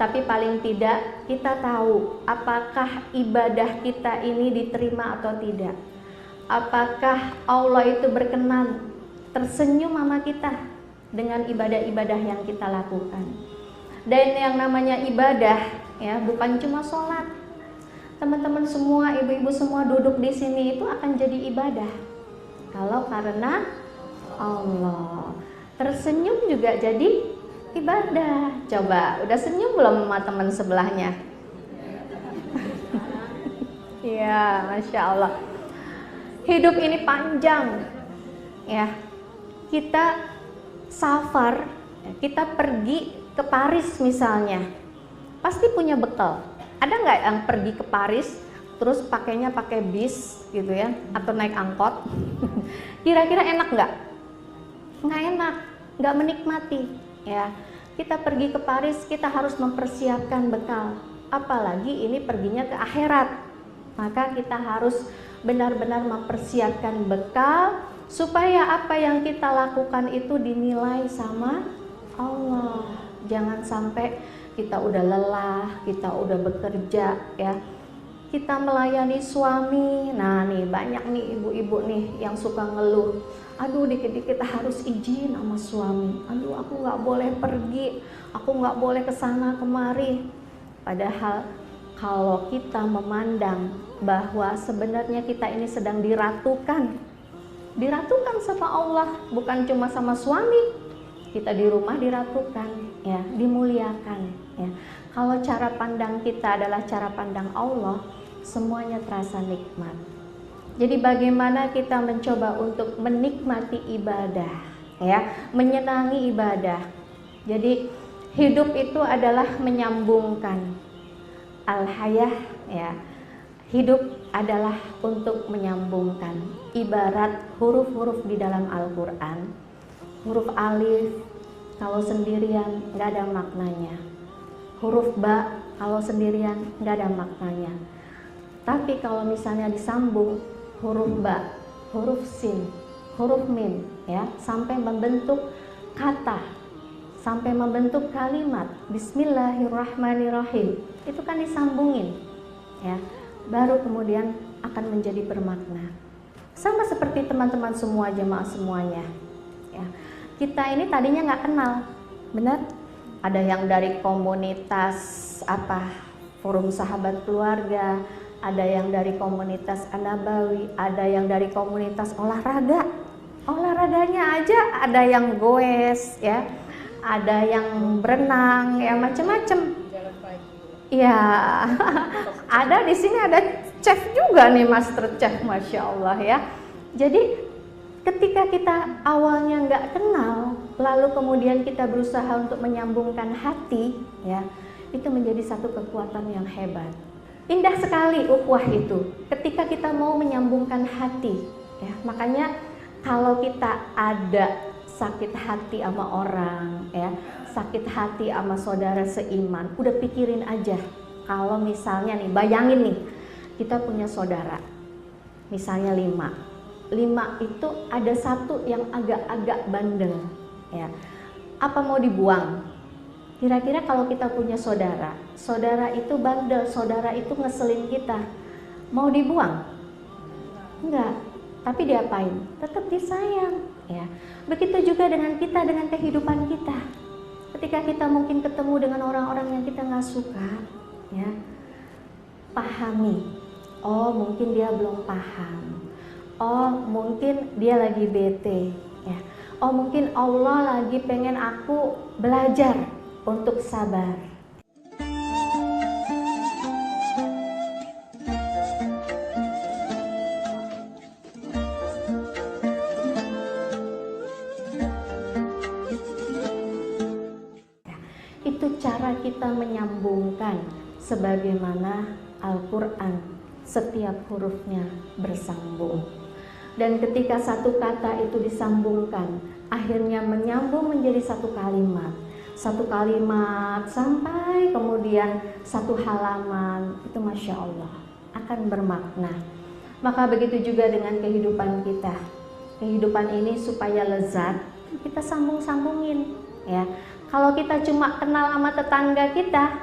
Tapi paling tidak kita tahu apakah ibadah kita ini diterima atau tidak. Apakah Allah itu berkenan, tersenyum sama kita dengan ibadah-ibadah yang kita lakukan. Dan yang namanya ibadah ya bukan cuma sholat. Teman-teman semua, ibu-ibu semua duduk di sini itu akan jadi ibadah. Kalau karena Allah. Tersenyum juga jadi ibadah. Coba, udah senyum belum sama teman sebelahnya? Ya, Masya Allah. Hidup ini panjang ya. Kita safar, kita pergi ke Paris misalnya, pasti punya bekal. Ada nggak yang pergi ke Paris terus pakainya pakai bis gitu ya, atau naik angkot? Kira-kira enak nggak? Nggak enak, nggak menikmati ya. Kita pergi ke Paris, kita harus mempersiapkan bekal, apalagi ini perginya ke akhirat. Maka kita harus benar-benar mempersiapkan bekal supaya apa yang kita lakukan itu dinilai sama Allah. Jangan sampai kita udah lelah, kita udah bekerja ya, kita melayani suami. Nah nih banyak nih ibu-ibu nih yang suka ngeluh, aduh dikit-dikit harus izin sama suami, aduh aku nggak boleh pergi, aku nggak boleh kesana kemari. Padahal kalau kita memandang bahwa sebenarnya kita ini sedang diratukan sama Allah, bukan cuma sama suami. Kita di rumah diratukan ya, dimuliakan ya. Kalau cara pandang kita adalah cara pandang Allah, semuanya terasa nikmat. Jadi bagaimana kita mencoba untuk menikmati ibadah ya, menyenangi ibadah. Jadi hidup itu adalah menyambungkan. Al-hayah ya, hidup adalah untuk menyambungkan. Ibarat huruf-huruf di dalam Al-Quran, huruf alif kalau sendirian nggak ada maknanya, huruf ba kalau sendirian nggak ada maknanya. Tapi kalau misalnya disambung, huruf ba, huruf sin, huruf mim ya, sampai membentuk kata, sampai membentuk kalimat Bismillahirrahmanirrahim, itu kan disambungin ya, baru kemudian akan menjadi bermakna. Sama seperti teman-teman semua, jemaah semuanya ya. Kita ini tadinya nggak kenal, benar? Ada yang dari komunitas forum sahabat keluarga, ada yang dari komunitas An-Nabawi, ada yang dari komunitas olahraga. Olahraganya aja ada yang goes ya, ada yang berenang ya, macam-macam. Ya, ada di sini ada chef juga nih, master chef, masya Allah ya. Jadi ketika kita awalnya nggak kenal, lalu kemudian kita berusaha untuk menyambungkan hati ya, itu menjadi satu kekuatan yang hebat. Indah sekali ukhuwah itu ketika kita mau menyambungkan hati ya. Makanya kalau kita ada sakit hati sama orang ya, sakit hati sama saudara seiman, udah pikirin aja. Kalau misalnya nih, bayangin nih, kita punya saudara misalnya 5 itu ada satu yang agak-agak bandel ya, apa mau dibuang? Kira-kira kalau kita punya saudara itu bandel, saudara itu ngeselin kita, mau dibuang? Enggak, tapi diapain? Tetap disayang ya. Begitu juga dengan kita, dengan kehidupan kita. Ketika kita mungkin ketemu dengan orang-orang yang kita nggak suka ya, pahami, oh mungkin dia belum paham, oh mungkin dia lagi bete ya, oh mungkin Allah lagi pengen aku belajar untuk sabar. Itu cara kita menyambungkan sebagaimana Al-Quran setiap hurufnya bersambung. Dan ketika satu kata itu disambungkan, akhirnya menyambung menjadi satu kalimat sampai kemudian satu halaman, itu Masya Allah akan bermakna. Maka begitu juga dengan kehidupan kita. Kehidupan ini supaya lezat, kita sambung-sambungin ya. Kalau kita cuma kenal sama tetangga kita,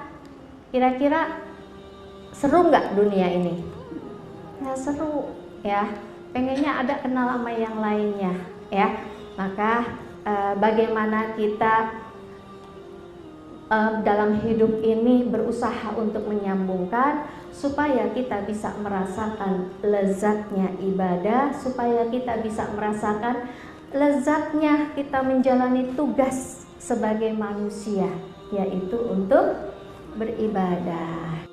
Kira-kira seru nggak dunia ini? Nggak seru ya. Pengennya ada kenal sama yang lainnya ya. Maka bagaimana kita dalam hidup ini berusaha untuk menyambungkan supaya kita bisa merasakan lezatnya ibadah, supaya kita bisa merasakan lezatnya kita menjalani tugas sebagai manusia, yaitu untuk beribadah.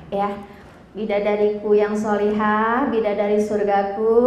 Ya, bidadariku yang solihah, bidadari surgaku,